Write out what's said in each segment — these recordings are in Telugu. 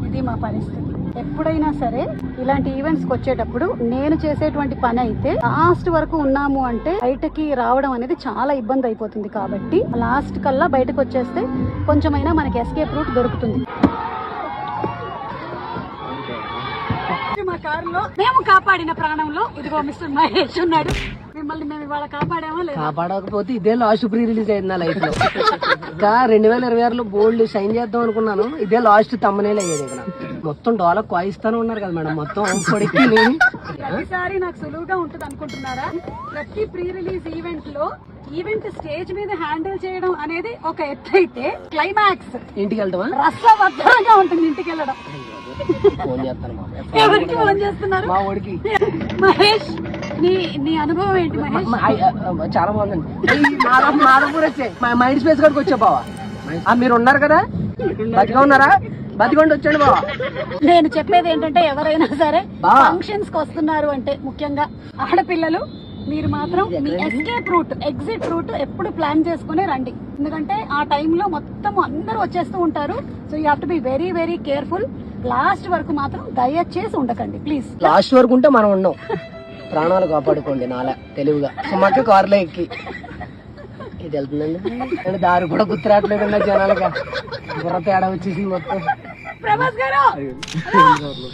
ఇది మా పరిస్థితి. ఎప్పుడైనా సరే ఇలాంటి ఈవెంట్స్ కి వచ్చేటప్పుడు నేను చేసేటువంటి పని అయితే లాస్ట్ వరకు ఉన్నాము అంటే బయటకి రావడం అనేది చాలా ఇబ్బంది అయిపోతుంది. కాబట్టి లాస్ట్ కల్లా బయటకు వచ్చేస్తే కొంచెమైనా మనకి ఎస్కేప్ రూట్ దొరుకుతుంది. మా కారులో మేము కాపాడిన ప్రాణంలో ఇదిగో మిస్టర్ మహేష్ ఉన్నాడు. మిమ్మల్ని మేము ఇవాళ కాపాడామా లేదా? కాపాడకపోతే ఇదే లాస్ట్ ప్రీ రిలీజ్ అయింది నా లైఫ్ లో. ఇంకా 2026లో బోల్డ్ షైన్ చేద్దాం అనుకున్నాను. ఇదే లాస్ట్ తమ్మనేలు అయ్యేది. ఇక్కడ మొత్తం డోలకు వాయిస్తానే ఉన్నారు కదా మేడం, మొత్తం పొడికి. ప్రతిసారి నాకు సులువుగా ఉంటుంది అనుకుంటున్నారా? ప్రతి ప్రీ రిలీజ్ ఈవెంట్ లో ఈవెంట్ స్టేజ్ మీద హ్యాండిల్ చేయడం అనేది ఒక ఎత్తు అయితే క్లైమాక్స్ ఇంటికి వెళ్తామా రసవత్తరంగా ఉంటుంది. ఇంటికి వెళ్ళడం ఫోన్ చేస్తాను ఎవరికి ఫోన్ చేస్తున్నారు? మా వాడికి. మహేష్ నీ అనుభవం ఏంటి మహేష్? చాలా బాగుందండి. మాధవపూర్ వచ్చే మైండ్ స్పేస్ కాడికి వచ్చా బావా. మీరు ఉన్నారు కదా, బతిగా ఉన్నారా? బతికొండి వచ్చాడు బావా. నేను చెప్పేది ఏంటంటే ఎవరైనా సరే ఫంక్షన్స్ కి వస్తున్నారు అంటే ముఖ్యంగా ఆడపిల్లలు మీరు మాత్రం మీ ఎస్కేప్ రూట్ ఎగ్జిట్ రూట్ ఎప్పుడు ప్లాన్ చేసుకునే రండి. ఎందుకంటే ఆ టైంలో మొత్తం అందరూ వచ్చేస్తూ ఉంటారు. So you have to be very very careful. Last వరకు మాత్రం దయచేసి ఉండకండి ప్లీజ్. లాస్ట్ వరకు ఉంటే మనం ఉన్నాం. ప్రాణాలు కాపాడుకోండి నాలా తెలివిగా. సుమక్క కారులో ఎక్కి ఇది వెళ్తుందండి. దారి కూడా గుర్తురాట్లేదు జనాలుగా. బుర్ర తేడా వచ్చేసింది మొత్తం. ప్రభాస్ గారు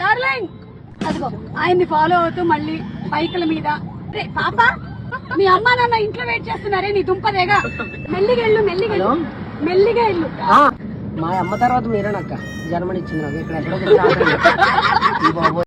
డార్లింగ్ అదిగో ఆయన్ని ఫాలో అవుతూ మళ్ళీ బైకుల మీద. పాప మీ అమ్మ నాన్న ఇంట్లో వెయిట్ చేస్తున్నారే, నీ దుంపదేగా. మెల్లిగా వెళ్ళు మెల్లిగా వెళ్ళు. మా అమ్మ తర్వాత మీరేనక్క జన్మనిచ్చింది నాకు. ఇక్కడ ఎక్కడో